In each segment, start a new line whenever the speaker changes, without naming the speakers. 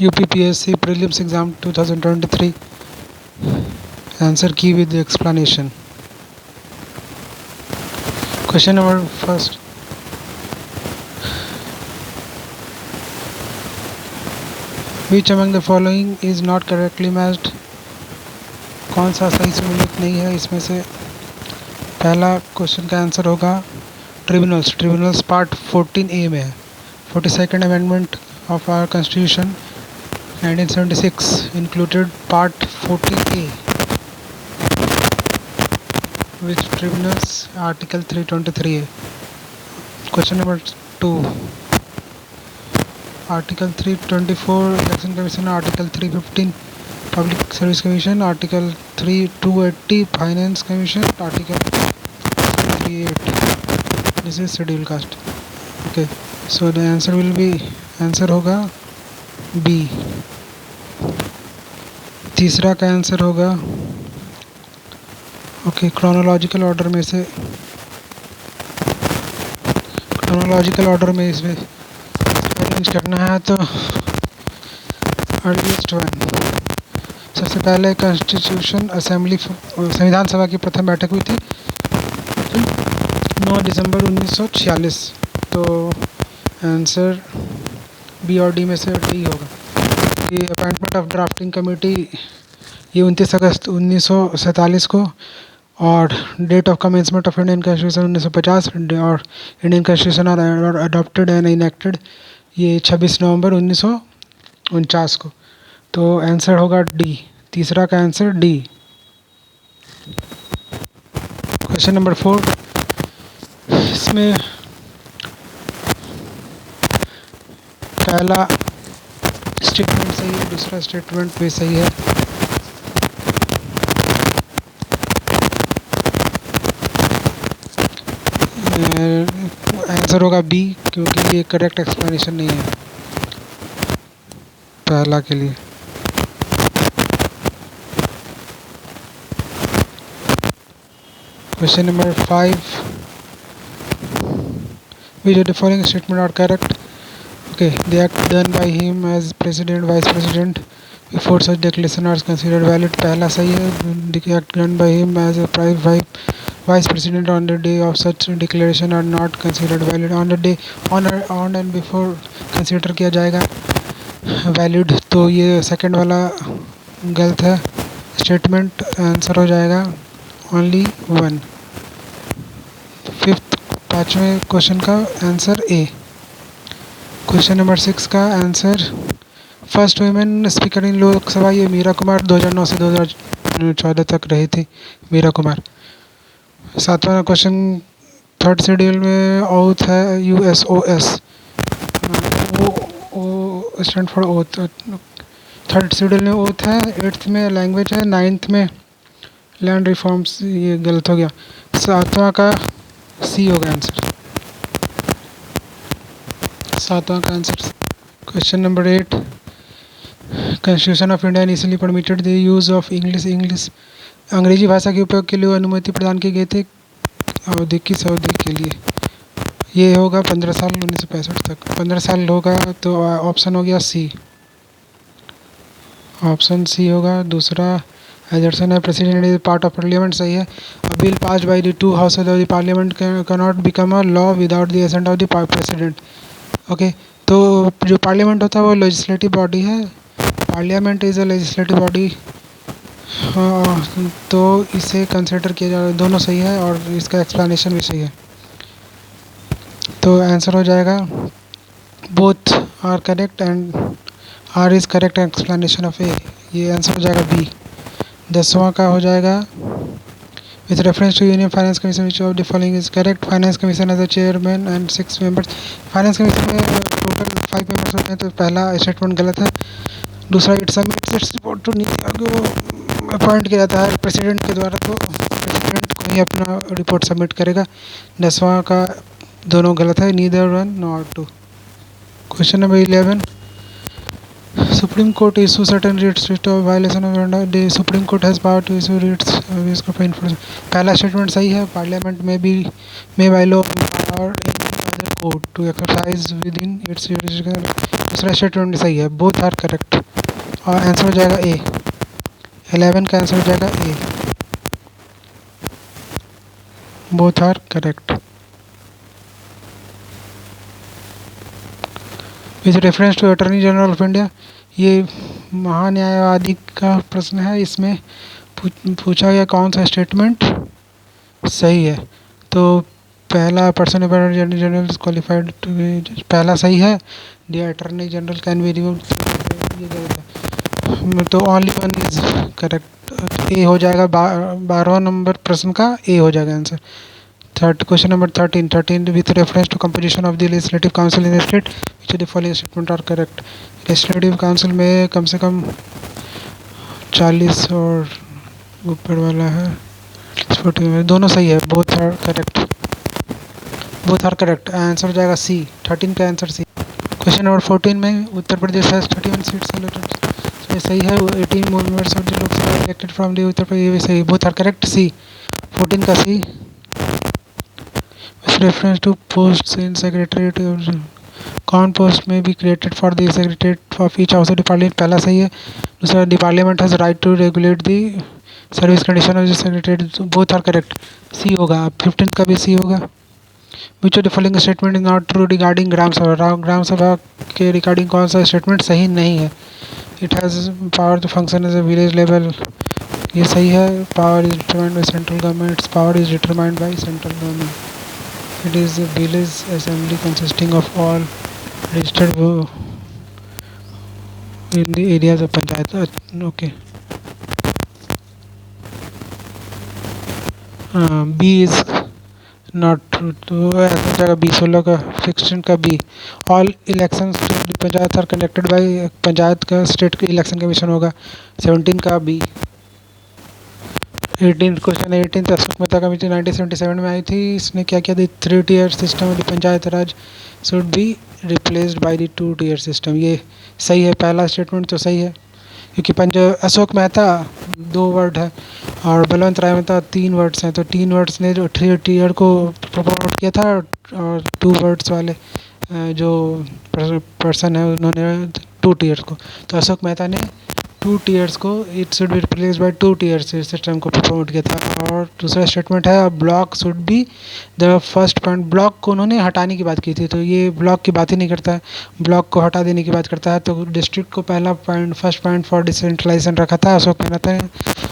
UPPSC prelims exam 2023 answer key with the explanation. Question number first. Which among the following is not correctly matched? कौन सा सही से उल्लेख नहीं है इसमें से? पहला क्वेश्चन का आंसर होगा ट्रिब्यूनल्स. ट्रिब्यूनल्स पार्ट 14A में है. 42nd amendment of our constitution 1976 included part 14A which tribunals article 323A. Question number 2. Article 324 election commission, article 315 public service commission, article 280 finance commission, article 338 this is scheduled caste. Okay, so the answer will be answer होगा B. तीसरा का answer होगा okay chronological order में से इसमें spelling करना है तो अर्लीस्ट वन. सबसे पहले कॉन्स्टिट्यूशन असेंबली संविधान सभा की प्रथम बैठक हुई थी 9 दिसंबर 1946. तो आंसर बी और डी में से डी होगा. ये अपॉइंटमेंट ऑफ ड्राफ्टिंग कमेटी ये 29 अगस्त 1947 को और date of commencement of Indian constitution 1950 और Indian constitution are adopted and enacted ये 26 नवंबर 1949 को. तो आंसर होगा डी. तीसरा का आंसर डी. Question number 4. इसमें पहला स्टेटमेंट सही है, दूसरा स्टेटमेंट भी सही है. आंसर होगा बी क्योंकि ये करेक्ट एक्सप्लेनेशन नहीं है पहला के लिए. Question number 5. Which of the following statement are correct? Okay, the act done by him as president, vice president before such declaration are considered valid. पहला सही है. The act done by him as a vice president on the day of such declaration are not considered valid. On the day on and before consider किया जाएगा valid. तो ये second वाला गलत है. स्टेटमेंट आंसर हो जाएगा ओनली वन. फिफ्थ पाँचवें क्वेश्चन का आंसर ए. क्वेश्चन नंबर 6 का answer first women speaker in Lok Sabha ये मीरा कुमार 2009 से 2014 तक रही थी. मीरा कुमार. सातवां क्वेश्चन थर्ड शेड्यूल में ओथ है USOS. O stand for oath. Third schedule में ओथ है. 8th में लैंग्वेज है. 9th में लैंड रिफॉर्म्स ये गलत हो गया. सातवां का सी होगा आंसर. सातवां का answer. Question number 8. Constitution of India initially permitted the use of English अंग्रेजी भाषा के उपयोग के लिए अनुमति प्रदान की गई थी अवधि किस अवधि के लिए? ये होगा 15 साल 1965 तक. 15 साल होगा तो ऑप्शन हो गया सी. ऑप्शन सी होगा. दूसरा एजर्सन है president is part of parliament सही है. अ bill passed by the two houses of the parliament can not become a law without the ascent of the president. Okay, तो जो पार्लियामेंट होता है वो लेजिस्लेटिव बॉडी है. Parliament is a legislative body. तो इसे कंसिडर किया जा रहा है. दोनों सही है और इसका एक्सप्लेनेशन भी सही है. तो आंसर हो जाएगा both are correct and R is correct explanation of A. ये आंसर हो जाएगा बी. 10वां का हो जाएगा with reference to union finance commission which of the following is correct. Finance commission as a chairman and 6 members. Finance commission में total 5 members होते हैं. तो पहला स्टेटमेंट गलत है. दूसरा it submits its report to NITI Aayog appoint किया जाता है प्रेसिडेंट के द्वारा. तो प्रेसिडेंट को ही अपना रिपोर्ट सबमिट करेगा. 10वां का दोनों गलत है. Neither one nor two. Question number 11. Supreme Court issue certain writs of violation of the Supreme Court has power to issue writs of enforcement. पहला स्टेटमेंट सही है. पार्लियामेंट में भी may by law power in other court to exercise within its jurisdiction दूसरा statement सही है, both are correct, और answer हो जाएगा ए। 11 का आंसर हो जाएगा A, both are correct. With reference to attorney general of India, ये महान्यायवादी का प्रश्न है। इसमें पूछा गया कौन सा स्टेटमेंट सही है। तो पहला, पर्सन जनरल क्वालिफाइड, पहला सही है। The attorney general can be remove, ये गलत है। तो only one is correct, A हो जाएगा। 12वां नंबर प्रश्न का ए हो जाएगा answer. Question number 13 with reference to composition of the legislative council in state which the following statement are correct. Legislative council में कम से कम 40 और ऊपर वाला है, 40 में दोनों सही है, both are correct, both are correct. Answer हो जाएगा सी, 13 का आंसर सी। क्वेश्चन नंबर 14 में उत्तर प्रदेश हैज 31 सीट्स ये सही है। 18 members of the Lok Sabha elected from the Uttar Pradesh, ये भी सही, बोथ आर करेक्ट, सी, 14 का C. With reference to post in secretariat, कौन पोस्ट में be created for the secretariat of each house of the parliament, पहला सही है। दूसरा, the parliament has right to regulate the service condition of the secretariat, both are correct, C होगा। 15 का भी C होगा। विच of the following statement is not true regarding gram sabha, gram सभा के रिगार्डिंग कौन सा स्टेटमेंट सही नहीं है। It has power to function as a village level, ये सही है। Power is determined by central government, power is determined by central government. It is a village assembly consisting of all registered in the areas of panchayat, okay. B is not true, तो ऐसा जगह B, 16 का, 16 का B. All elections panchayat are conducted by, panchayat का state के election commission होगा, 17 का B. 18 question 18 Ashok Mehta committee 1977 में आई थी। इसने क्या किया था, 3 tier system of panchayat raj should be replaced by the 2 tier system, ये सही है। पहला स्टेटमेंट तो सही है, क्योंकि अशोक मेहता 2 वर्ड है और बलवंत राय मेहता 3 वर्ड्स हैं, तो 3 वर्ड्स ने जो 3 टीयर को प्रमोट किया था, और 2 वर्ड्स वाले जो पर्सन है उन्होंने 2 टीयर्स को, तो अशोक मेहता ने 2 टीयर्स को, it should be replace by 2 tears system को प्रमोट किया था। और दूसरा स्टेटमेंट है, block should be the first point, block को उन्होंने हटाने की बात की थी, तो ये ब्लॉक की बात ही नहीं करता है, ब्लॉक को हटा देने की बात करता है। तो डिस्ट्रिक्ट को पहला point, first point for decentralisation रखा था अशोक मेहता ने,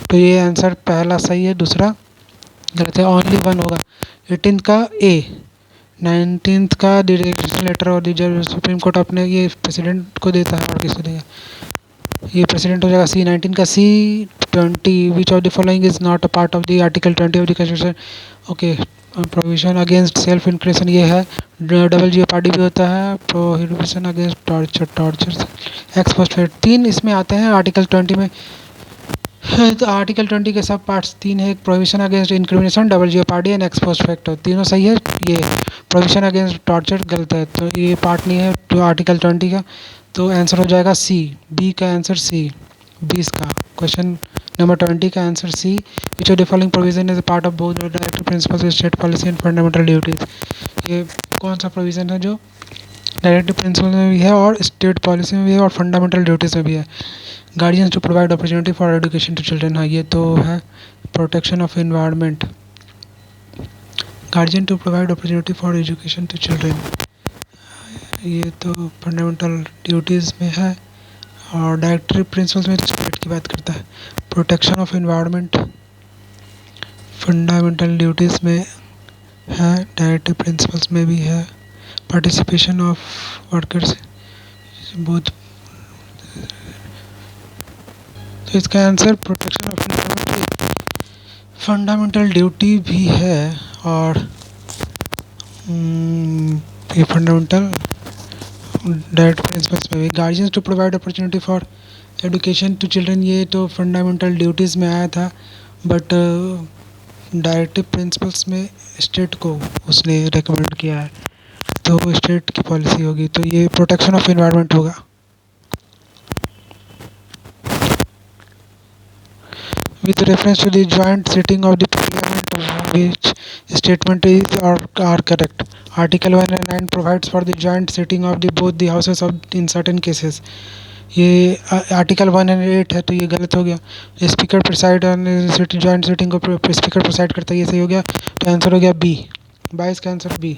तो ये आंसर पहला सही है, दूसरा गलत है, ओनली वन होगा। 18 का ए। 19 का डायरेक्शन लेटर, और जब सुप्रीम कोर्ट अपने ये प्रेसिडेंट को देता है, और किसको देगा, ये प्रेसिडेंट हो जाएगा सी। 19 का सी। 20 विच of the following is not a part of the article 20 of the constitution, okay. Provision against self incrimination, ये है। डबल जीओपार्डी भी होता है। Prohibition against torture x post fact, 3 इसमें आते हैं आर्टिकल 20 में। तो आर्टिकल 20 के सब पार्ट्स 3 है, provision against incrimination, double jeopardy and ex post facto, तीनों सही है। ये प्रोविजन अगेंस्ट टॉर्चर गलत है, तो ये पार्ट नहीं है तो आर्टिकल 20 का, तो आंसर हो जाएगा सी, बी का आंसर सी, 20 का। क्वेश्चन नंबर 20 का answer C. Which of the following provision is part of both directive principles of state policy and fundamental duties, ये कौन सा प्रोविजन है जो डायरेक्टिव प्रिंसिपल में भी है और स्टेट पॉलिसी में भी है और फंडामेंटल ड्यूटीज में भी है। Guardians to provide opportunity for education to children, हाँ ये तो है। Protection of environment, guardian to provide opportunity for education to children, ये तो फंडामेंटल ड्यूटीज़ में है और डायरेक्टिव प्रिंसिपल्स में स्टेट की बात करता है। Protection of environment fundamental duties में है, डायरेक्टिव प्रिंसिपल्स में भी है। पार्टिसिपेशन ऑफ वर्कर्स बहुत, तो इसका answer protection of environment fundamental duty भी है और ये फंडामेंटल डायरेक्ट प्रिंसिपल्स में भी। Guardians to provide opportunity for education to children, ये तो फंडामेंटल ड्यूटीज़ में आया था, बट डायरेक्टिव प्रिंसिपल्स में स्टेट को उसने रेकमेंड किया है, तो स्टेट की पॉलिसी होगी, तो ये प्रोटेक्शन ऑफ एनवायरनमेंट होगा। With reference to the joint sitting of the Parliament which statement is or are correct. Article 109 provides for the joint sitting of the both the houses of in certain cases. ये article 108 है तो ये गलत हो गया. Speaker preside on joint sitting को speaker preside करता है, ये सही हो गया. तो आंसर हो गया बी. 22 का answer B.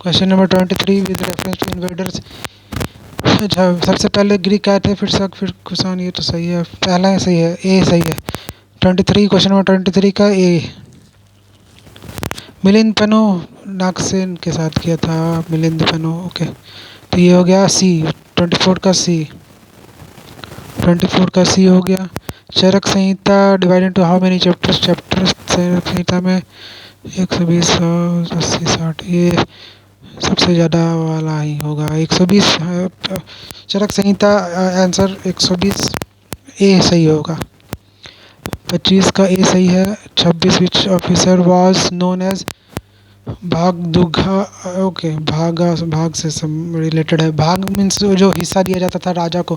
Question number 23 with reference to invaders. अच्छा, सबसे पहले ग्रीक आए थे, फिर शक, फिर कुषाण. ये तो सही है, पहला सही है, ए सही है. 23 क्वेश्चन नंबर 23 का ए. मिलिंद पनो नागसेन के साथ किया था. मिलिंद पनो, ओके. तो ये हो गया सी. 24 का सी. 24 का सी हो गया. Charaka Samhita divide into how many chapters. Chapter Charaka Samhita में 120, 80, 60. ये सबसे ज़्यादा वाला ही होगा. 120 चरक संहिता. आंसर 120 ए सही होगा. 25 का ए सही है. 26 which officer was known as bhagadugha. Okay, भाग से रिलेटेड है. भाग मीन्स जो हिस्सा दिया जाता था राजा को.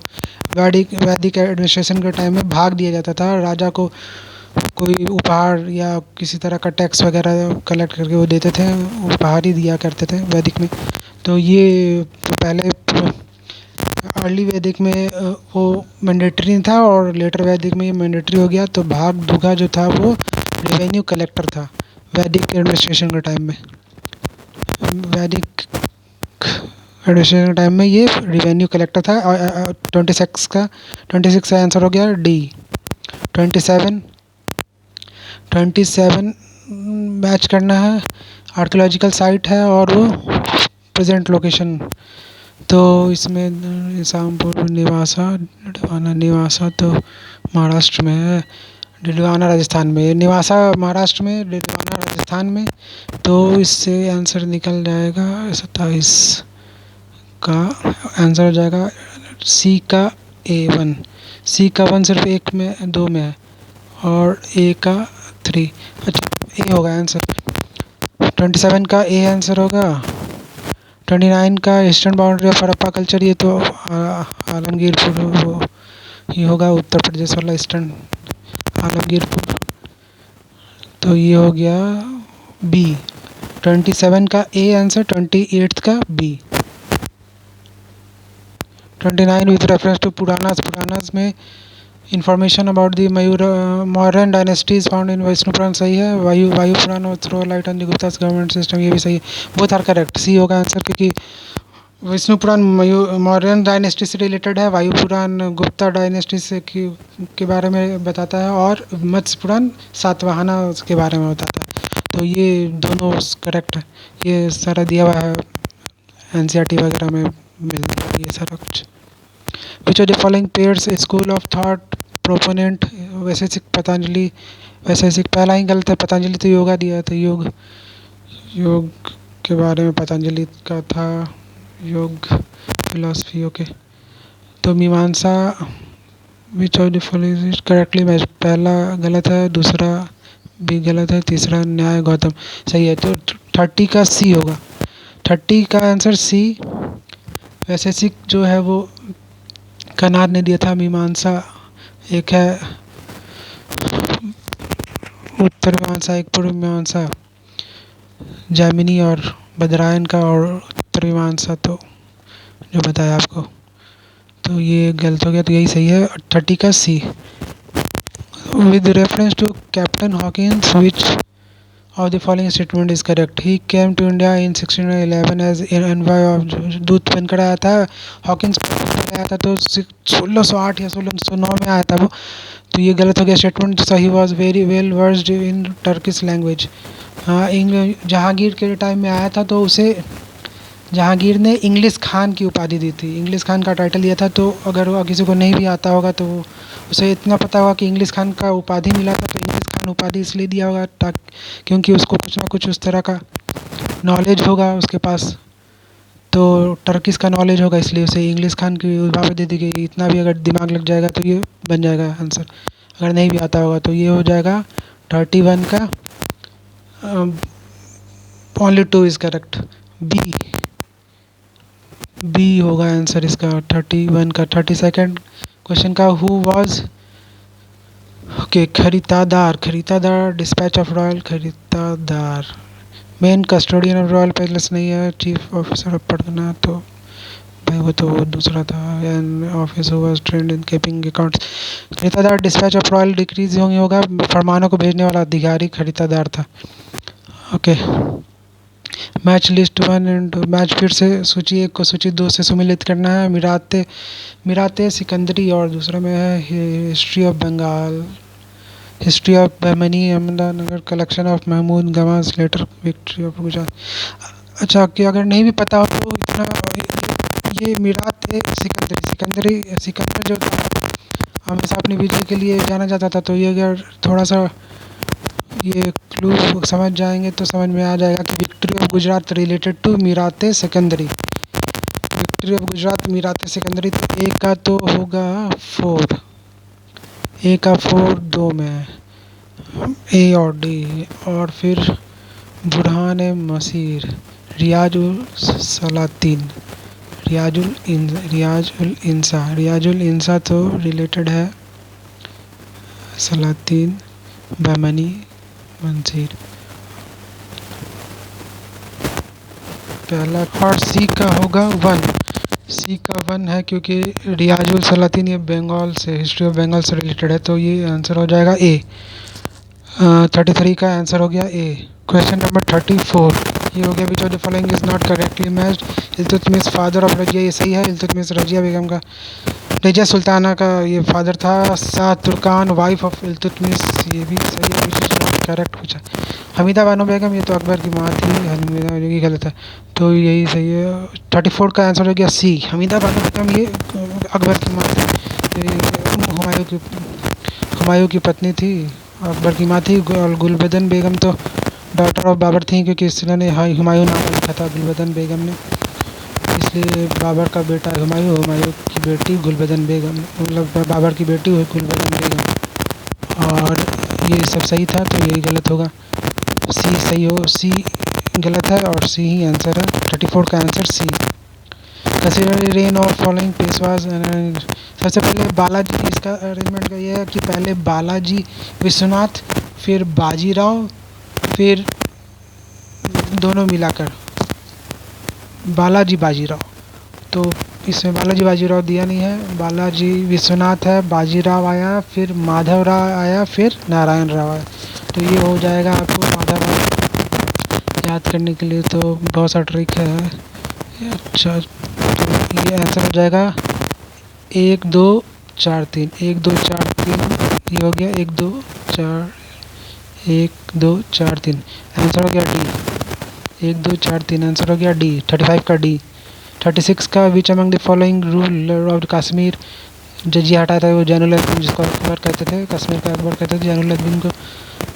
वैदिक एडमिनिस्ट्रेशन के टाइम में भाग दिया जाता था राजा को. कोई उपहार या किसी तरह का टैक्स वगैरह कलेक्ट करके वो देते थे. उपहार ही दिया करते थे वैदिक में. तो ये तो पहले अर्ली वैदिक में वो मैंडेटरी नहीं था और लेटर वैदिक में ये मैंडेटरी हो गया. तो भागदुघा जो था वो रेवेन्यू कलेक्टर था वैदिक एडमिनिस्ट्रेशन के टाइम में. वैदिक एडमिनिस्ट्रेशन के टाइम में ये रेवेन्यू कलेक्टर था. 26 का आंसर हो गया डी. 27 मैच करना है. आर्कियोलॉजिकल साइट है और वो प्रेजेंट लोकेशन. तो इसमें शामपुर निवासा तो महाराष्ट्र में है. डिडवाना राजस्थान में. निवासा महाराष्ट्र में, डिडवाना राजस्थान में. तो इससे आंसर निकल जाएगा 27 का आंसर हो जाएगा सी का A1. सी का 1 सिर्फ 1 में 2 में है और ए का 3. अच्छा, ए होगा आंसर. 27 का ए आंसर होगा. 29 का eastern boundary of Harappa culture. ये तो आलमगीरपुर वो ये होगा, उत्तर प्रदेश वाला ईस्टर्न आलमगीरपुर. तो ये हो गया बी. 27 का ए आंसर. 28 का B. 29 with reference to Puranas में information about the Mauryan dynasties found in Vishnu Purana. सही है. Vayu Purana throw light on the Guptas government system. ये भी सही है. Both are correct. सी होगा आंसर, क्योंकि विष्णु पुराण मौर्यन डायनेस्टी से रिलेटेड है. वायु पुराण गुप्ता डायनेस्टी से के बारे में बताता है और मत्स्य पुराण सातवाहना के बारे में बताता है. तो ये दोनों करेक्ट है. ये सारा दिया हुआ है NCERT वगैरह में मिल जाएगा ये सारा कुछ. Which of the following pairs a school of thought proponent. वैशेषिक पतंजलि. वैशेषिक पहला ही गलत है. पतंजलि तो योगा दिया था. योग के बारे में पतंजलि का था. योग फिलॉसफी. ओके. तो मीमांसा विच of the following is correctly match. पहला गलत है, दूसरा भी गलत है, तीसरा न्याय गौतम सही है. तो 30 का सी होगा. 30 का आंसर सी. वैशेषिक जो है वो कनाद ने दिया था. मीमांसा एक है उत्तर मीमांसा, एक पूर्व मीमांसा जैमिनी और बदरायन का, और उत्तर मीमांसा तो जो बताया आपको. तो ये गलत हो गया, तो यही सही है. 30 का C. With reference to captain Hawkins which of the following statement is correct. He came to India in 1611 as an envoy of दूत बनकर आया था. हॉकिंस आया था तो 1608 या 1609 में आया था वो. तो ये गलत हो गया statement. So he was very well versed in Turkish language. हाँ, जहांगीर के टाइम में आया था तो उसे जहांगीर ने इंग्लिश खान की उपाधि दी थी. इंग्लिश खान का टाइटल दिया था. तो अगर किसी को नहीं भी आता होगा तो उसे इतना पता होगा कि इंग्लिश खान का उपाधि मिला था. तो इंग्लिश खान उपाधि इसलिए दिया होगा क्योंकि उसको कुछ ना कुछ उस तरह का नॉलेज होगा उसके पास. तो टर्किश का नॉलेज होगा, इसलिए उसे इंग्लिश खान की उपाधि दे दी गई. इतना भी अगर दिमाग लग जाएगा तो ये बन जाएगा आंसर. अगर नहीं भी आता होगा तो ये हो जाएगा 31 का. Only 2 is correct. बी होगा आंसर इसका 31 का. 32nd क्वेश्चन का हु वाज ओके, खरीदार, खरीदार, डिस्पैच ऑफ रॉयल, खरीदार, main custodian of royal palace नहीं है, चीफ ऑफिसर ऑफ पढ़ना तो भाई वो तो दूसरा था, an office was trend in keeping accounts. खरीदार डिस्पैच ऑफ रॉयल डिक्रीज होगा, फरमानों को भेजने वाला अधिकारी खरीदार था। Okay, match list 1 and match फिर से सूची 1 को सूची 2 से सम्मिलित करना है। मिराते मिराते सिकंदरी और दूसरे में है history of Bengal, history of Bahmani Ahmadnagar, collection of Mahmud Gawan letter, victory of Gujarat. अच्छा, कि अगर नहीं भी पता हो तो इतना ये मिरात है सिकंदरी सिकंदर जो था हमेशा अपनी विजय के लिए जाना जाता था, तो ये अगर थोड़ा सा ये क्लू समझ जाएंगे तो समझ में आ जाएगा कि victory of Gujarat related to Mirat Sikandari, victory of Gujarat Mirat Sikandari. तो ए का तो होगा 4, ए का 4 2 में, ए और डी, और फिर बुरहान मसीर, रियाजुल सलातीन, रियाजुल इंसा तो रिलेटेड है सलातीन बहमनी मंसीर पहला। और सी का होगा 1, सी का 1 है क्योंकि रियाजुल सलातीन ये बंगाल से, हिस्ट्री ऑफ बंगाल से रिलेटेड है, तो ये आंसर हो जाएगा ए। 33 का आंसर हो गया ए। क्वेश्चन नंबर 34 ये हो गया, विच of the following is not correctly matched. Iltutmish father of Razia, ये सही है, इल्तुतमिश रजिया बेगम का, रजिया सुल्ताना का ये फादर था। सात तुर्कान वाइफ ऑफ इल्तुतमिश, ये भी सही है, विच इज नॉट करेक्ट पूछा। हमीदा बानो बेगम ये तो अकबर की माँ थी, हमीदा जो कि गलत है, तो यही सही है। 34 का आंसर हो गया सी, हमीदा बानो बेगम ये अकबर की माँ थी, हुमायूं की पत्नी थी, अकबर की माँ थी। और गुलबदन बेगम तो डॉटर ऑफ बाबर थी, क्योंकि इसने हुमायूं नाम लिखा था गुलबदन बेगम ने, इसलिए बाबर का बेटा हुमायूं, हुमायूं की बेटी गुलबदन बेगम, मतलब बाबर की बेटी हुई गुलबदन बेगम। और ये सब सही था, तो यही गलत होगा, सी सही हो, सी गलत है और सी ही आंसर है। 34 का answer C. Consider reign of following Peshwas. सबसे पहले बालाजी, इसका अरेंजमेंट का ये है कि पहले बालाजी विश्वनाथ, फिर बाजीराव, फिर दोनों मिलाकर बालाजी बाजीराव। तो इसमें बालाजी बाजीराव दिया नहीं है, बालाजी विश्वनाथ है, बाजीराव आया, फिर माधव राव आया, फिर नारायण राव आया, तो ये हो जाएगा आपको माधव राव याद करने के लिए, तो बहुत सा ट्रिक है। अच्छा, तो ये आंसर हो जाएगा 1 2 4 3, 1 2 4 3, ये हो गया 1 2 4 1 2 4 3, आंसर हो गया डी। 1 2 4 3 आंसर हो गया डी। 35 का डी। 36 का which among the following ruler of Kashmir, जजिया हटाया था वो जैनुलब्दीन, जिसको अकबर कहते थे, कश्मीर का अकबर कहते थे जैनुलब्दीन को,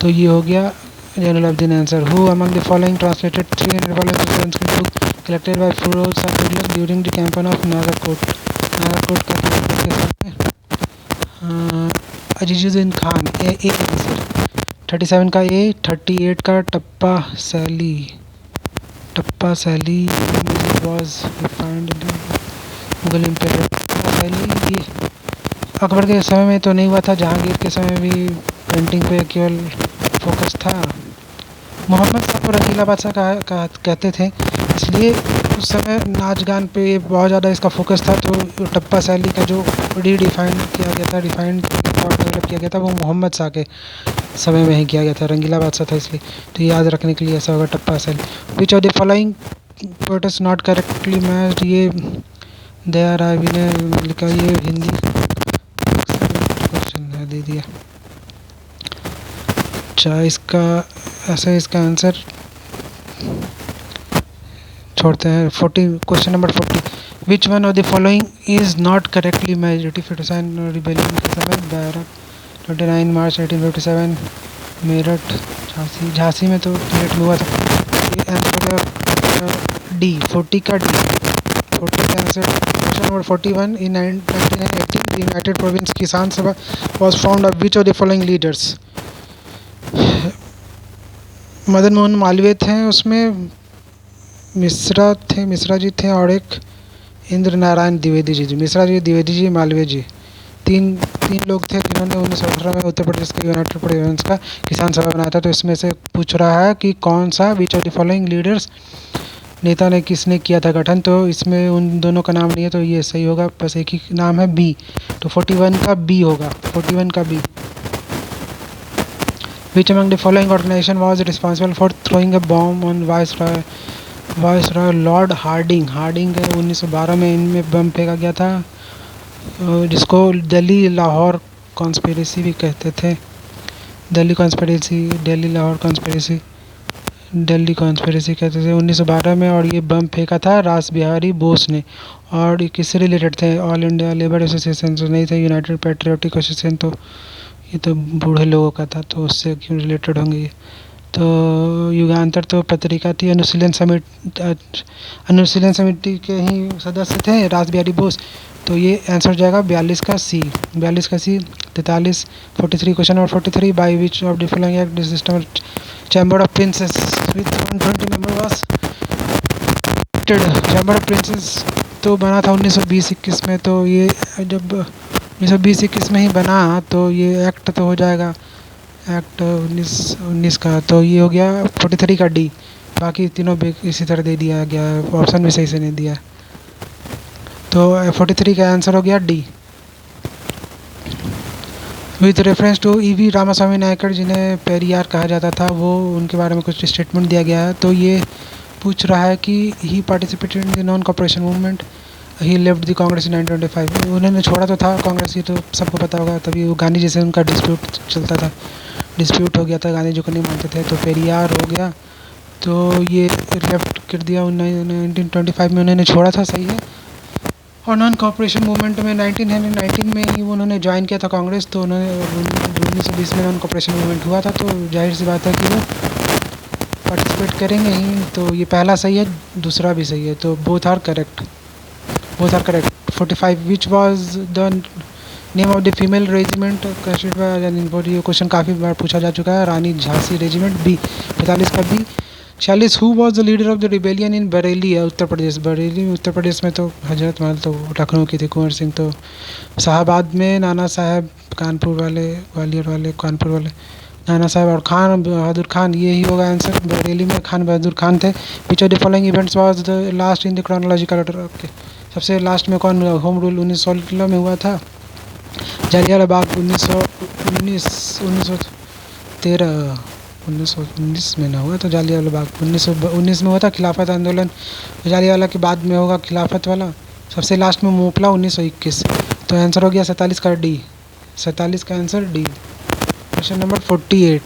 तो ये हो गया Zainulabidin answer. Who among the following translated 300 volumes of Sanskrit book collected by Firoz Shah Tughlaq during the campaign of Nagarkot. Nagarkot का किसने, अजीजुद्दीन खान, ए आंसर। 37 का ए। 38 का टप्पा सैली, टप्पा सैली वाज रिफाइंड मुगल एम्पायर। टप्पा सैली ये अकबर के समय में तो नहीं हुआ था, जहांगीर के समय भी पेंटिंग पे केवल फोकस था। मोहम्मद शाह को रंगीला बादशाह कहते थे, इसलिए उस समय नाच गान पे बहुत ज़्यादा इसका फोकस था, तो टप्पा शैली का जो रीडिफाइन किया गया था, रिफाइंड डेवलप किया गया था, वो मोहम्मद शाह के समय में ही किया गया था, रंगीला बादशाह था इसलिए, तो याद रखने के लिए ऐसा होगा टप्पा शैली। विच of the following poets not correctly matched, ये दया राय भी ने लिखा, ये हिंदी क्वेश्चन है, दे दिया। अच्छा, इसका ऐसा इसका आंसर छोड़ते हैं। 40 question number 40, which one of the following is not correctly matched. Tipu Sultan rebellion के समय बैरक 29 मार्च 1857, मेरठ झांसी, झांसी में तो मेरठ में हुआ था, ये आंसर होगा डी। 40 का डी। 40 का आंसर। क्वेश्चन नंबर 41, इन 1918 यूनाइटेड प्रोविंस किसान सभा was found of which of the following leaders. Madan Mohan Malviya थे, उसमें मिश्रा जी थे, और एक इंद्र नारायण द्विवेदी जी, मिश्रा जी, द्विवेदी जी, मालवीय जी तीन तीन लोग थे जिन्होंने 1918 में उत्तर प्रदेश के यूनाइटेड प्रोविंस का किसान सभा बनाया था। तो इसमें से पूछ रहा है कि कौन सा विच ऑफ द फॉलोइंग लीडर्स नेता ने किसने किया था गठन। तो इसमें उन दोनों का नाम नहीं है, तो ये सही होगा, बस एक ही नाम है बी। तो 41 का बी होगा, 41 का B. Which among the following organization was responsible for throwing a bomb on viceroy Lord Hardinge. Hardinge 1912 में इनमें बम फेंका गया था, जिसको दिल्ली लाहौर कॉन्स्पिरेसी भी कहते थे। दिल्ली कॉन्स्पिरेसी कहते थे 1912 में। और ये बम फेंका था रास बिहारी बोस ने। और ये किससे रिलेटेड थे? ऑल इंडिया लेबर एसोसिएशन से नहीं थे, यूनाइटेड पैट्रियोटिक एसोसिएशन तो ये तो बूढ़े लोगों का था, तो उससे क्यों रिलेटेड होंगे ये। तो युगांतर तो पत्रिका थी। अनुशीलन समिति के ही सदस्य थे रास बिहारी बोस। तो ये आंसर जाएगा 42 का सी। 43 question number 43, by which of the following act the system chamber of princess with 120 member was chamber of princess तो बना था 1920-21 में। तो ये जब 1920-21 में ही बना, तो ये एक्ट तो हो जाएगा एक्ट 19 का। तो ये हो गया 43 का डी। बाकी तीनों इसी तरह दे दिया गया, ऑप्शन भी सही से नहीं दिया। तो 43 का आंसर हो गया D. With reference to EV Ramaswamy Naicker, जिन्हें पेरियार कहा जाता था, वो उनके बारे में कुछ स्टेटमेंट दिया गया है। तो ये पूछ रहा है कि he participated in the non cooperation movement, he left the Congress in 1925। उन्होंने छोड़ा तो था कांग्रेस, ये तो सबको पता होगा। तभी वो गांधी जी से उनका डिस्प्यूट हो गया था, गांधी जी को नहीं मानते थे, तो पेरियार हो गया। तो ये लेफ्ट कर दिया 1925 में उन्होंने छोड़ा था, सही है। और नॉन कॉपरेशन मूवमेंट में 1919 में ही उन्होंने ज्वाइन किया था कांग्रेस। तो उन्होंने 1920 में नॉन कॉपरेशन मूवमेंट हुआ था, तो जाहिर सी बात है कि वो पार्टिसिपेट करेंगे ही। तो ये पहला सही है, दूसरा भी सही है, तो both are correct. 45 which was the name of the female regiment constituted. ये क्वेश्चन काफ़ी बार पूछा जा चुका है, रानी झांसी रेजिमेंट बी। 45 का B. 46 who was the leader of the rebellion in Bareilly, Uttar Pradesh. Bareilly Uttar Pradesh में तो हजरत महल तो लखनऊ की थी, कुंवर सिंह तो शाहबाद में, नाना साहब कानपुर वाले, ग्वालियर वाले, कानपुर वाले नाना साहब, और खान बहादुर खान, ये ही होगा आंसर। बरेली में खान बहादुर खान थे। विच of the following events was the last in the chronological order. Okay, सबसे लास्ट में कौन होम रूल 1916 में हुआ था? जलियांवाला बाग 1919 में ना हुआ, तो जालियांवाला बाग 1919 में हुआ था। खिलाफत आंदोलन जालियांवाला के बाद में होगा खिलाफत वाला। सबसे लास्ट में मोपला 1921। तो आंसर हो गया 47 का डी। 47 का answer D. Question number 48,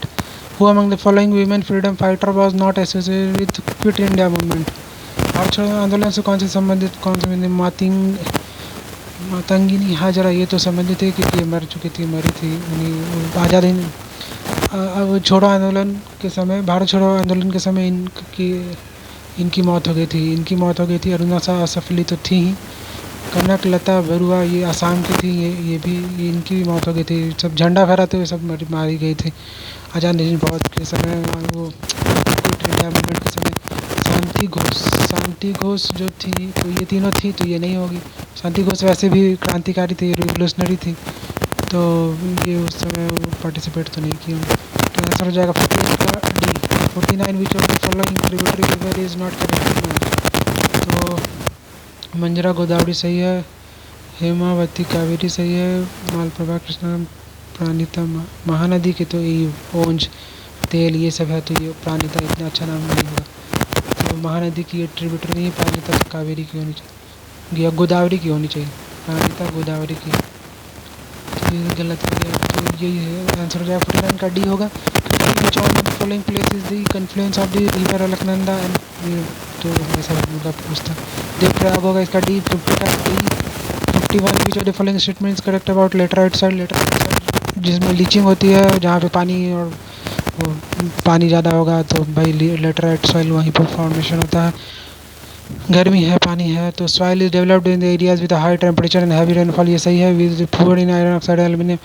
who among the following women freedom fighter was not associated with quit India movement. Bharat छोड़ो आंदोलन से कौन से मातंगिनी हाजरा, ये तो संबंधित है क्योंकि ये मरी थी। आज़ाद हिंद छोड़ो आंदोलन के समय, भारत छोड़ो आंदोलन के समय इनकी मौत हो गई थी। अरुणा असफली तो थी ही। कनक लता बरुआ ये आसाम की थी, ये भी इनकी भी मौत हो गई थी। सब झंडा फहराते हुए सब मारी गई थी। आज़ाद हिंद फौज के समय, वो क्विट इंडिया मूवमेंट के समय शांति घोष जो थी, तो ये तीनों थी, तो ये नहीं होगी। शांति घोष वैसे भी क्रांतिकारी थी, रिवोल्यूशनरी थी, तो ये उस समय वो पार्टिसिपेट तो नहीं किया। तो आंसर हो जाएगा 48 का D. 49 which of the following tributary river is not correct. तो मंजरा गोदावरी सही है, हेमावती कावेरी सही है, मालप्रभा कृष्णा प्राणिता महानदी के तो ये ओंज तेल ये सब है, तो ये प्राणिता इतना अच्छा नाम नहीं होगा। तो महानदी की ये ट्रिब्यूटरी नहीं है, प्राणिता तो कावेरी की होनी चाहिए, गोदावरी की होनी चाहिए, प्राणिता गोदावरी की। तो ये गलत हो गया, तो यही है आंसर हो जाएगा 49 का डी होगा। विच of the following place is the confluence of the river Alaknanda and, तो ऐसा होगा पूछता देव प्रयाग होगा इसका डी। 50 का D. 51 which of the following statements correct about laterite soil, जिसमें लीचिंग होती है, जहाँ पे पानी और पानी ज़्यादा होगा तो भाई लेटराइट सॉइल वहीं पर फॉर्मेशन होता है। गर्मी है, पानी है, तो soil is developed in the areas with high temperature and heavy rainfall, ये सही है। With poor in iron oxide aluminium,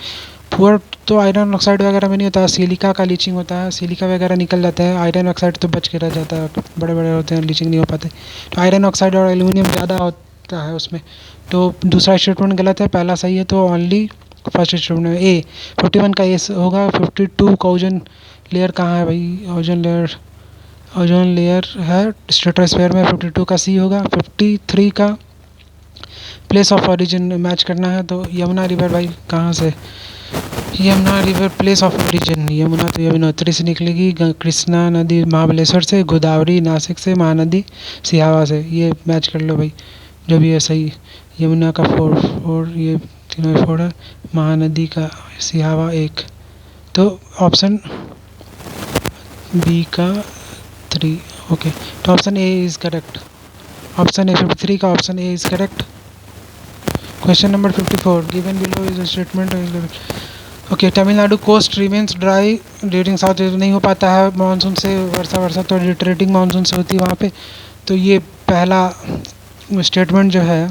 poor तो आयरन ऑक्साइड वगैरह में नहीं होता है, सिलिका का लीचिंग होता है, सिलिका वगैरह निकल जाता है, आयरन ऑक्साइड तो बच के रह जाता है, बड़े बड़े होते हैं, लीचिंग नहीं हो पाते। तो आयरन ऑक्साइड और एल्यूमिनियम ज़्यादा होता है उसमें। तो दूसरा स्टेटमेंट गलत है, पहला सही है। तो ओनली फर्स्ट स्टेटमेंट में ए 51 का ए होगा। 52 का ओजोन लेयर कहाँ है भाई, ओजोन लेयर है स्ट्रेटोस्फीयर में। 52 का सी होगा। 53 का प्लेस ऑफ ओरिजिन मैच करना है, तो यमुना रिवर भाई कहाँ से, Yamuna river place of origin, Yamuna तो यमुनोत्री से निकलेगी, कृष्णा नदी महाबलेश्वर से, गोदावरी नासिक से, महानदी सिहावा से। ये मैच कर लो भाई, जो भी है सही। यमुना का 4 ये तीनों 4 है, महानदी का सिहावा 1, तो ऑप्शन बी का 3। ओके, तो option A is correct. Option A 53 का option A is correct. Question number 54 given below is statement. Okay, Tamil Nadu coast remains dry during south, नहीं हो पाता है मानसून से वर्षा तो रिट्रेटिंग मानसून से होती है वहाँ पे। तो ये पहला स्टेटमेंट जो है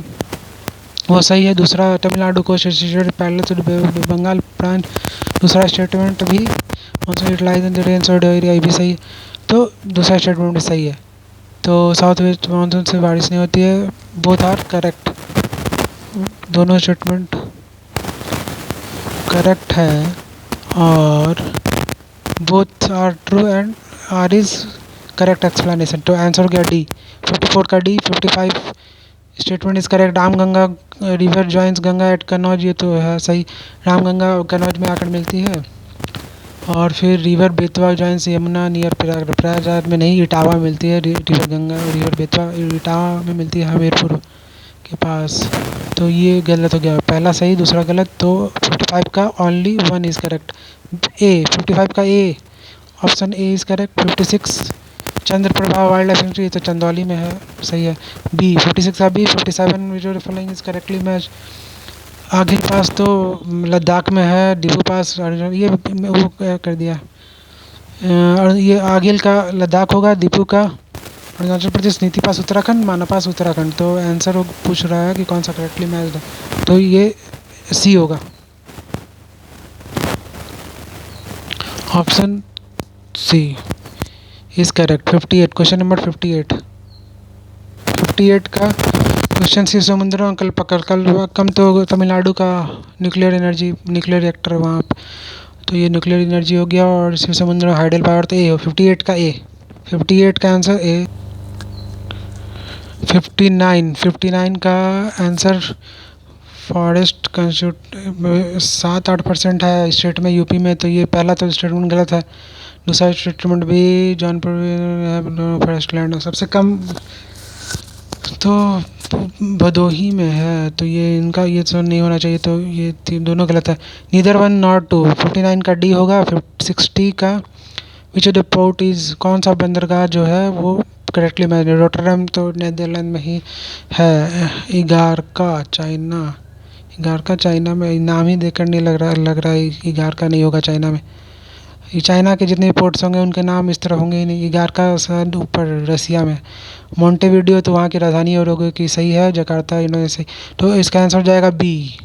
वो सही है। दूसरा Tamil Nadu coast parallel to Bengal branch, दूसरा स्टेटमेंट भी monsoon utilise in the range और एरिया, ये भी सही है। तो दूसरा स्टेटमेंट भी सही है। तो साउथ वेस्ट मानसून से बारिश नहीं होती है, बोथ आर करेक्ट। दोनों स्टेटमेंट करेक्ट है और both are true and R is correct explanation. तो आंसर हो गया डी 54 का D. 55 statement is correct. Ramganga river joins Ganga at Kannauj, ये तो है सही। रामगंगा कन्नौज में आकर मिलती है। और फिर river Betwa joins Yamuna near Prayagraj में नहीं, इटावा मिलती है रिवर गंगा, रिवर बेतवा इटावा में मिलती है हमीरपुर के पास। तो ये गलत हो गया, पहला सही दूसरा गलत। तो 55 का ओनली 1 इज़ करेक्ट। ए 55 का A option A is correct. 56 Chandraprabha wildlife sanctuary, तो चंदौली में है, सही है। बी 46 का B. 57 which following is correctly match. Aghil pass तो लद्दाख में है, डिपू पास ये वो कर दिया। और ये आगिल का लद्दाख होगा, दीपू का अरुणाचल प्रदेश, नीति पास उत्तराखंड, माना पास उत्तराखंड। तो आंसर वो पूछ रहा है कि कौन सा करेक्टली मैच्ड है, तो ये सी होगा, option C is correct. 58 question number 58 का क्वेश्चन शिव समुद्र कम तो तमिलनाडु का न्यूक्लियर रिएक्टर वहाँ पे, तो ये न्यूक्लियर एनर्जी हो गया। और शिव समुद्र हाइडल पावर, तो ए हो 58 का ए। 58 का आंसर ए। 59 का आंसर फॉरेस्ट कंस्टिट्यूट 7-8% है स्टेट में, यूपी में। तो ये पहला तो स्टेटमेंट गलत है। दूसरा स्टेटमेंट भी जौनपुर फॉरेस्ट लैंड सबसे कम तो भदोही में है, तो ये इनका ये तो नहीं होना चाहिए, तो ये दोनों गलत है। Neither one not to. 59 का डी होगा। 60 का विच द पोर्ट इज़, कौन सा बंदरगाह जो है वो करेक्टली मैच। रोटरडैम तो नीदरलैंड में ही है। इगारका चाइना में, नाम ही देखकर नहीं लग रहा है इगारका नहीं होगा चाइना में। ये चाइना के जितने पोर्ट्स होंगे उनके नाम इस तरह होंगे ही नहीं। इगारका शायद ऊपर रसिया में। मोंटेवीडियो तो वहाँ की राजधानी और होगी कि सही है, जकार्ता इंडोनेशिया। तो इसका आंसर हो जाएगा B,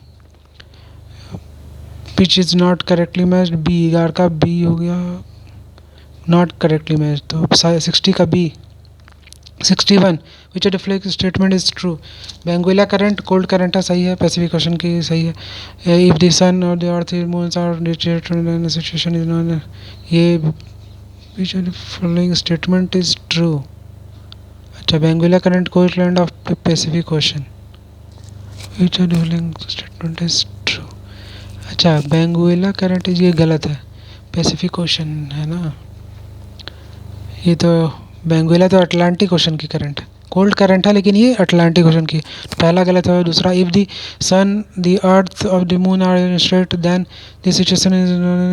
which is not correctly matched. B Igarka B हो गया, नॉट करेक्टली मैच्ड। तो 60 का B. 61 which reflect statement is true. Benguela current cold current है, सही है। पैसिफिक ओशन की सही है। इफ द सन और the earth moons are situation is known, ये which following statement is true. अच्छा, Benguela current cold current of Pacific Ocean, which following statement is true. अच्छा, बेंगुएला करंट ये गलत है, पैसिफिक ओशन है ना। ये तो बेंगुएला तो अटलांटिक ओशन की करंट है, कोल्ड करंट है, लेकिन ये अटलांटिक ओशन की। पहला गलत है। दूसरा, if the sun the earth of the moon are straight then the situation is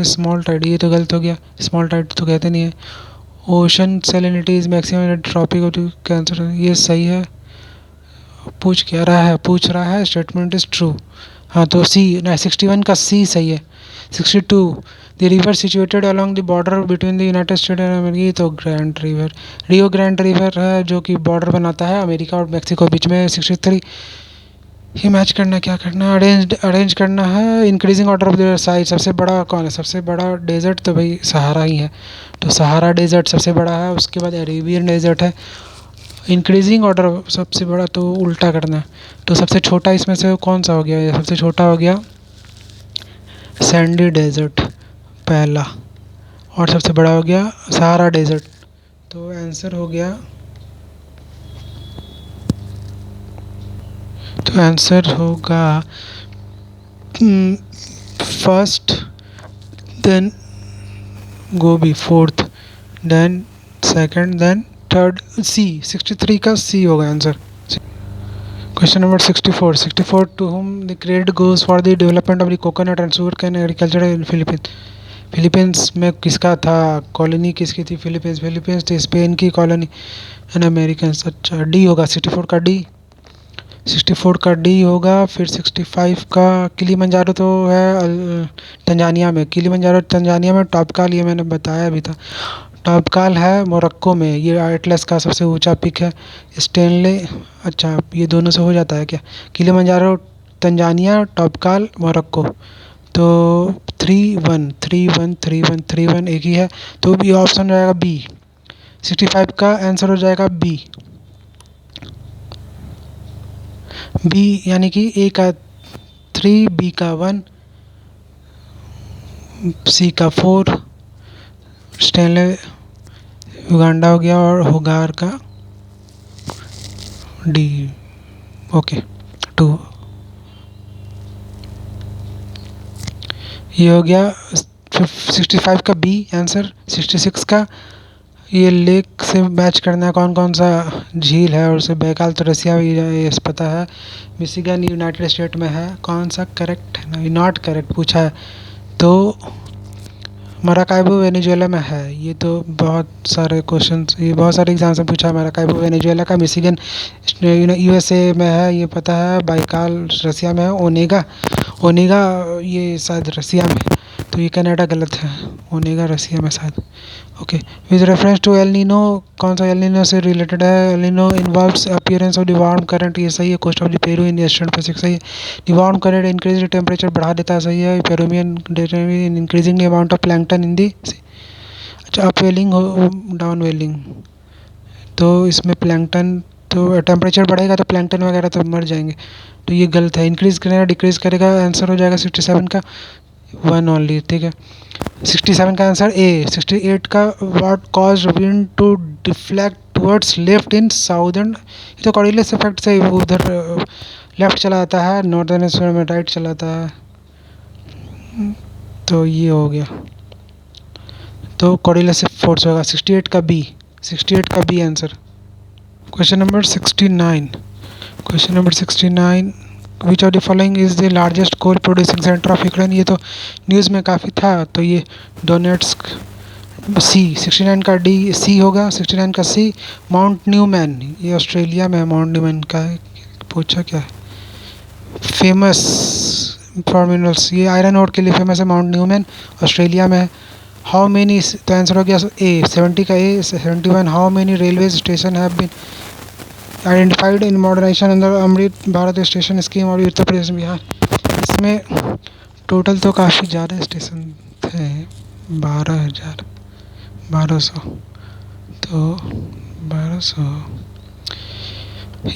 small tide, ये तो गलत हो गया। स्मॉल टाइड तो कहते नहीं है। Ocean salinity is maximum tropic of the cancer, ये सही है। पूछ रहा है स्टेटमेंट इज ट्रू। हाँ, तो सी 61 का सी सही है। 62 the river situated along the border between the United state and America, ये तो ग्रैंड रिवर, रियो ग्रैंड रिवर है जो कि बॉर्डर बनाता है अमेरिका और मेक्सिको बीच में। 63 ये मैच करना, क्या करना, अरेंज करना है। Increasing order of the size, सबसे बड़ा कौन है, सबसे बड़ा डेजर्ट तो भाई सहारा ही है, तो सहारा डेजर्ट सबसे बड़ा है। उसके बाद अरेबियन डेजर्ट है। इंक्रीजिंग ऑर्डर सबसे बड़ा तो उल्टा करना है, तो सबसे छोटा इसमें से कौन सा हो गया, ये सबसे छोटा हो गया सैंडी डेजर्ट पहला, और सबसे बड़ा हो गया सहारा डेजर्ट। तो आंसर हो गया, तो आंसर होगा first, then Gobi fourth, then second, then third C. 63 का सी होगा answer. Question number 64। 64 to whom the credit goes for the development of the coconut and sugarcane agriculture in Philippines। Philippines में किसका था colony, किसकी थी Philippines? Philippines थी Spain की colony and American. अच्छा डी होगा 64 का डी, 64 का डी होगा। फिर 65 का किलिमंजारो तो है तंजानिया में, किलिमंजारो तंजानिया में। टॉपकाल ये मैंने बताया भी था, टॉपकाल है मोरक्को में, ये एटलस का सबसे ऊंचा पिक है। स्टेनले, अच्छा ये दोनों से हो जाता है क्या? Kilimanjaro Tanzania, Toubkal Morocco. तो 3-1 3-1 3-1 3-1 एक ही है, तो भी ऑप्शन हो जाएगा बी। 65 का आंसर हो जाएगा बी, बी यानी कि ए का 3, बी का 1, सी का 4, स्टेनले युगांडा हो गया, और होगार का डी। ओके 2 ये हो गया 65 का बी आंसर। 66 का ये लेक से मैच करना है, कौन कौन सा झील है, और उसे बैकाल तो रसिया भी ये पता है, मिशिगन यूनाइटेड स्टेट में है। कौन सा करेक्ट है ना, नॉट करेक्ट पूछा है। तो मराकाइबो वेनेजुएला में है। ये तो बहुत सारे क्वेश्चन, ये बहुत सारे एग्जाम्स में पूछा है। मराकाइबो वेनेजुएला का, मिशिगन यूएसए में है ये पता है, बाइकाल रसिया में है, ओनेगा, ओनेगा ये शायद रसिया में, तो ये कनाडा गलत है, ओनेगा रसिया में शायद। Okay with reference to El Nino, कौन सा एल नीनो से रिलेटेड है? El Nino involves appearance of the warm current, ये सही है। Coast of the Peru in eastern Pacific, सही है। The warm current increase the temperature, बढ़ा देता है, सही है। Peruvian increasing the amount of plankton in the. अच्छा अपवेलिंग डाउन वेलिंग, तो इसमें प्लैंकटन, तो टेम्परेचर बढ़ेगा तो प्लैंकटन वगैरह तो मर जाएंगे, तो ये गलत है। इंक्रीज करेगा डिक्रीज करेगा, आंसर हो जाएगा 67 का 1 ओनली, ठीक है। 67 का आंसर ए। 68 का what cause wind to deflect towards left in southern, ये तो कॉर्डिलेस इफेक्ट से उधर लेफ्ट चला जाता है, नॉर्दर्न हेमिस्फीयर में राइट चला जाता है, तो ये हो गया, तो कॉर्डिलेस फोर्स होगा। 68 का बी, 68 का B answer. Question number 69। Question number 69, which of the following is the largest coal producing centre of Ukraine, ये तो न्यूज़ में काफ़ी था, तो ये डोनेट्स्क, सी। 69 का डी, सी होगा। 69 का सी। माउंट न्यूमैन, ये ऑस्ट्रेलिया में है, माउंट न्यूमैन का है, पूछा क्या है? फेमस फॉर मिनरल्स, ये आयरन ओर के लिए फेमस है, माउंट न्यूमैन ऑस्ट्रेलिया में है। हाउ मेनी, तो आंसर हो गया ए 70 का A. 71, how many railway station have been identified in modernisation अंदर अमृत भारत स्टेशन स्कीम और उत्तर प्रदेश बिहार। इसमें टोटल तो काफ़ी ज़्यादा स्टेशन थे, 12,000, 1200, तो 1200,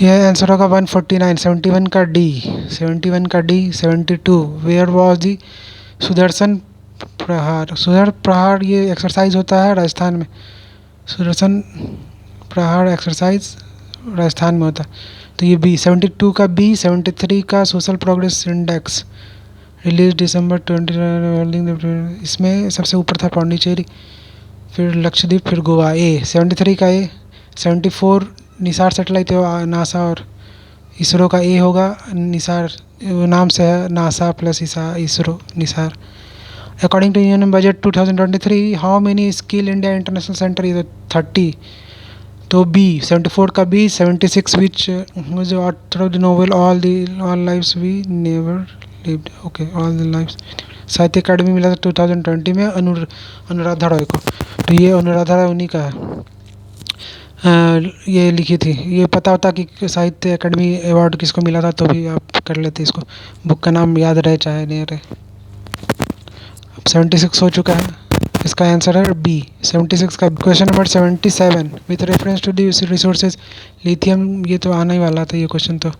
यह आंसर होगा 149। 71 का डी, 71 का D. 72, where was the Sudarshan Prahar, Sudarshan प्रहार ये एक्सरसाइज होता है राजस्थान में, सुदर्शन प्रहार एक्सरसाइज राजस्थान में होता है, तो ये बी। 72 का बी। 73 का सोशल प्रोग्रेस इंडेक्स रिलीज दिसंबर 20, इसमें सबसे ऊपर था पौंडीचेरी, फिर लक्षद्वीप, फिर गोवा। ए 73 का ए। 74 निसार सैटेलाइट है नासा और इसरो का, ए होगा। निसार नाम से है, NASA plus ISRO NISAR. According to union budget 2023, how many skill India international centre, ये 30, तो बी। 74 का B. 76 which was author of the novel all lives we never lived, okay all the lives, Sahitya Akademi मिला था 2020 में अनुराधा रॉय को, तो ये अनुराधा रॉय उन्हीं का है। ये लिखी थी, ये पता होता कि साहित्य अकादमी अवार्ड किसको मिला था तो भी आप कर लेते इसको, बुक का नाम याद रहे चाहे नहीं रहे। अब 76 हो चुका है, इसका आंसर है बी 76 का। Question number 77, with reference to the resources lithium, ये तो आने ही वाला था ये क्वेश्चन, तो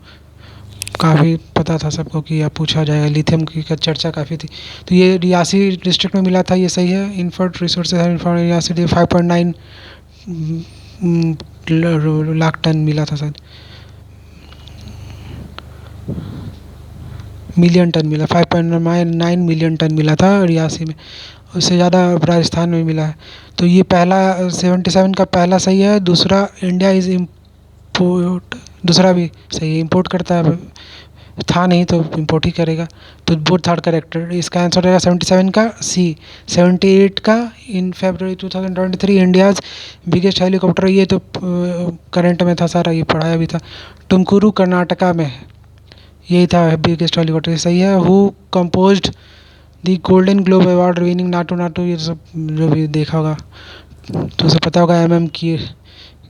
काफ़ी पता था सबको कि यह पूछा जाएगा, लिथियम की का चर्चा काफ़ी थी। तो ये रियासी डिस्ट्रिक्ट में मिला था, ये सही है। इनफर्ट रिसोर्सेज रियासी 5.9 लाख टन मिला था शायद, मिलियन टन मिला, 5.9 मिलियन टन मिला था रियासी में, उससे ज़्यादा राजस्थान में मिला है। तो ये पहला 77 का पहला सही है। दूसरा, इंडिया इज़ इम्पोर्ट, दूसरा भी सही है, इम्पोर्ट करता है, था नहीं तो इम्पोर्ट ही करेगा। तो बोथ थर्ड करेक्ट, इसका आंसर रहेगा 77 का सी। 78 का, इन February 2023 इंडियाज़ बिगेस्ट हेलीकॉप्टर, ये तो करंट में था सारा, ये पढ़ाया भी था। तुमकुरू कर्नाटका में है, यही था बिगेस्ट हेलीकॉप्टर, सही है। Who composed the golden globe award winning Naatu Naatu, ये सब जो भी देखा होगा तो उसे पता होगा। MM की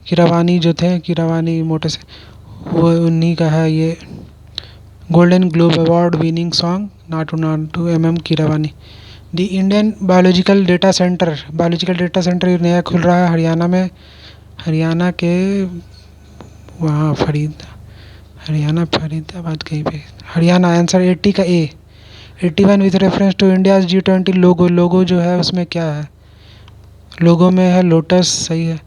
कीरवानी जो थे, कीरवानी मोटे से, वो उन्हीं का है ये golden globe award winning song Naatu Naatu, MM Keeravani. The Indian biological data centre नया खुल रहा है हरियाणा में, हरियाणा के वहाँ फरीदाबाद कहीं पे, हरियाणा। आंसर 80 का A. 81 with reference to India's G20 logo, logo जो है उसमें क्या है, लोगो में है लोटस, सही है।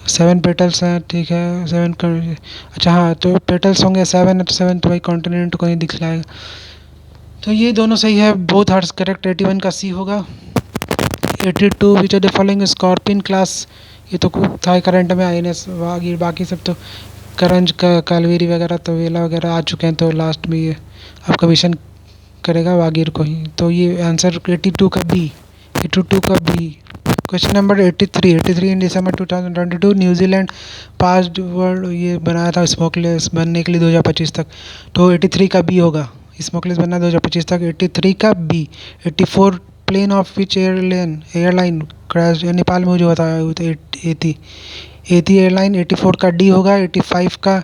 7 पेटल्स हैं, ठीक है। 7 अच्छा हाँ, तो पेटल्स होंगे 7 है, तो 7 तो भाई कॉन्टिनेंट को नहीं दिखलाएगा। तो ये दोनों सही है, बोथ आर करेक्ट। 81 का सी होगा। 82 which are the following scorpion class, ये तो था करंट में, INS बाकी सब तो करंज का कालवेरी वगैरह तो वेला वगैरह आ चुके हैं, तो लास्ट में ये अब कमीशन करेगा वागीर को ही। तो ये आंसर 82 का बी, 82 का बी। क्वेश्चन नंबर 83 इन दिसंबर 2022 न्यूजीलैंड पास्ड वर्ल्ड, ये बनाया था स्मोकलेस बनने के लिए 2025 तक, तो 83 का बी होगा, स्मोकलेस बनना 2025 तक। 83 का B. 84 plane of which airline crash, Nepal में जो बताया वो तो एती एयरलाइन। 84 का डी होगा। 85 का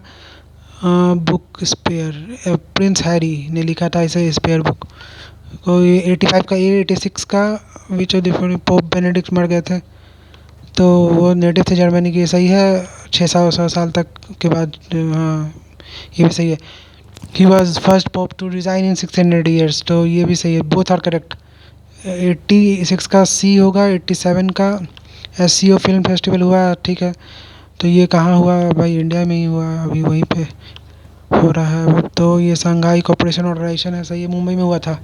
बुक स्पेयर, प्रिंस हैरी ने लिखा था इसे स्पेयर बुक को। 85 का ए। 86 का विच ऑफ द पोप बेनेडिक्ट मर गए थे, तो वो नेटिव थे जर्मनी के, सही है। 600 साल तक के बाद, हाँ ये भी सही है। He was first pope to resign in 600 years, तो ये भी सही है, बोथ आर करेक्ट। 86 का सी होगा। 87 का SCO फिल्म फेस्टिवल हुआ, ठीक है। तो ये कहाँ हुआ भाई, इंडिया में ही हुआ, अभी वहीं पे हो रहा है। तो ये शंघाई कोऑपरेशन ऑर्गेनाइजेशन है, सही है, मुंबई में हुआ था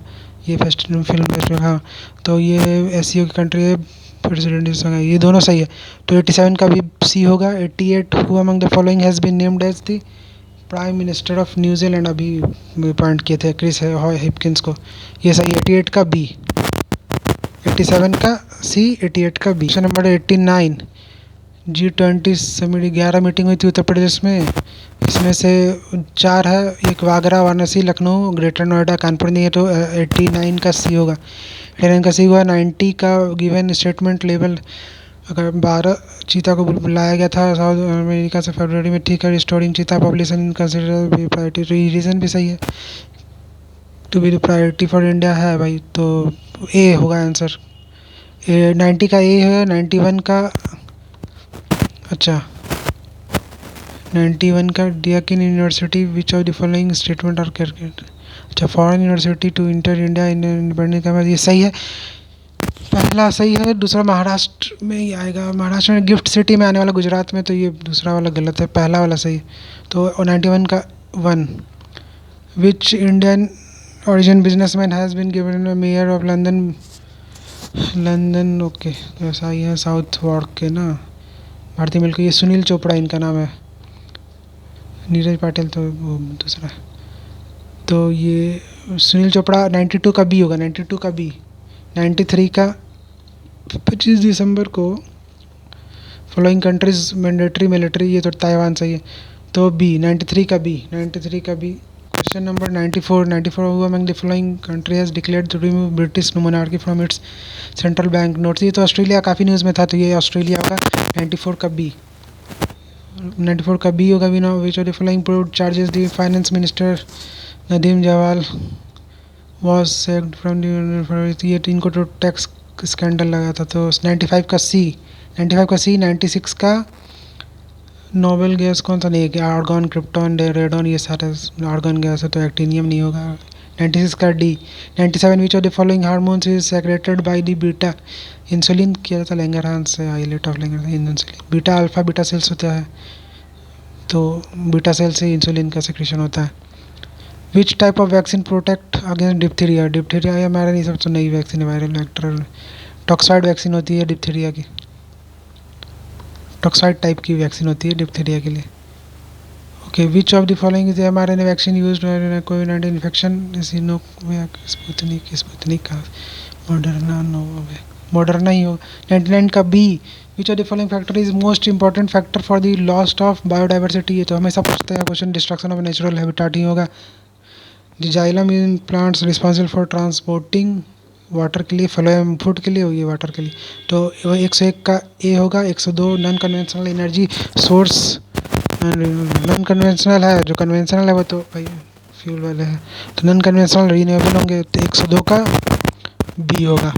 ये फिल्म फेस्टिवल, हाँ। तो ये SCO की कंट्री है, प्रेसिडेंट शंघाई, ये दोनों सही है। तो 87 का भी सी होगा। 88 who among the following has been named as the prime minister of New Zealand, अभी अपॉइंट किए थे क्रिस हिपकिंस को, ये सही। 88 का बी। 87 का सी, 88 का B. Question number 89 G20 summit 11 meeting हुई थी उत्तर प्रदेश में, इसमें से 4 है, एक वागरा, वाराणसी, लखनऊ, ग्रेटर नोएडा, कानपुर नहीं है, तो 89 का सी होगा। 89 का सी हुआ। 90 का गिवन स्टेटमेंट लेवल, अगर 12 चीता को बुलाया गया था साउथ अमेरिका से फरवरी में, ठीक है। Restoring cheetah population consider priority, तो रीजन भी सही है, to be the priority for India है भाई, तो ए होगा आंसर। 90 का ए है। 91 का, अच्छा 91 का Deakin university which of the following statement are correct, अच्छा foreign university to enter India in independence का, ये सही है, पहला सही है। दूसरा महाराष्ट्र में ही आएगा, महाराष्ट्र में गिफ्ट सिटी में आने वाला, गुजरात में, तो ये दूसरा वाला गलत है, पहला वाला सही है। तो 91 का 1, which Indian origin businessman has been given mayor of London, okay, ऐसा ही है, साउथ वॉर्क के ना, भारतीय मिल्क, ये सुनील चोपड़ा इनका नाम है, नीरज पाटिल तो वो दूसरा है। तो ये सुनील चोपड़ा 92 का बी होगा। 92 का बी। 93 का 25 दिसंबर को फॉलोइंग कंट्रीज मैंडेटरी मिलिट्री, ये तो ताइवान सही है, तो बी। 93 का बी। 93 का B. Question number 94 who among the following country has declared to remove British monarchy from its central bank notes, ये तो ऑस्ट्रेलिया काफ़ी न्यूज़ में था, तो ये ऑस्ट्रेलिया होगा। 94 का बी। 94 का बी होगा। विनो which of the following proved charges the finance minister Nadeem Jawal was sacked from the, ये इनको तो टैक्स स्कैंडल लगा था, तो 95 का सी। 95 का सी। 96 का नोबल गैस कौन सा नहीं है कि आर्गॉन, क्रिप्टॉन, रेडॉन, ये सारे आर्गॉन गैस है, तो एक्टिनियम नहीं होगा। 96 का D. 97 which of the following hormones is secreted by the beta insulin किया था लैंगरहांस से, islet of Langerhans insulin. Beta alpha beta cells होता है, तो बीटा सेल से इंसुलिन का सेक्रेशन होता है। Which type of vaccine protect against diphtheria? Diphtheria या हमारा नहीं, सबसे नई वैक्सीन है वायरल वेक्टर। टॉक्साइड वैक्सीन होती है डिप्थीरिया की, टॉक्साइड टाइप की वैक्सीन होती है डिप्थीरिया के लिए। Okay, which of the following is mRNA vaccine used कोविड-19 इन्फेक्शन? स्पुतनिक, स्पुतनिक का, मॉडर्ना, नोवावैक्स, मॉडर्ना ही हो। 99 का B. Which of the following factor is most important factor for the lost of biodiversity? ये तो हमेशा पूछते हैं question, destruction of natural habitat ही होगा। The xylem in plants responsible for transporting water के लिए, फ्लोएम फूड के लिए होगी, वाटर के लिए। तो 101 का ए होगा। 102 non conventional energy source, non conventional है, जो कन्वेंशनल है वो तो भाई फ्यूल वाले हैं, तो नॉन कन्वेंशनल रीन्यूएबल होंगे, तो 102 का बी होगा।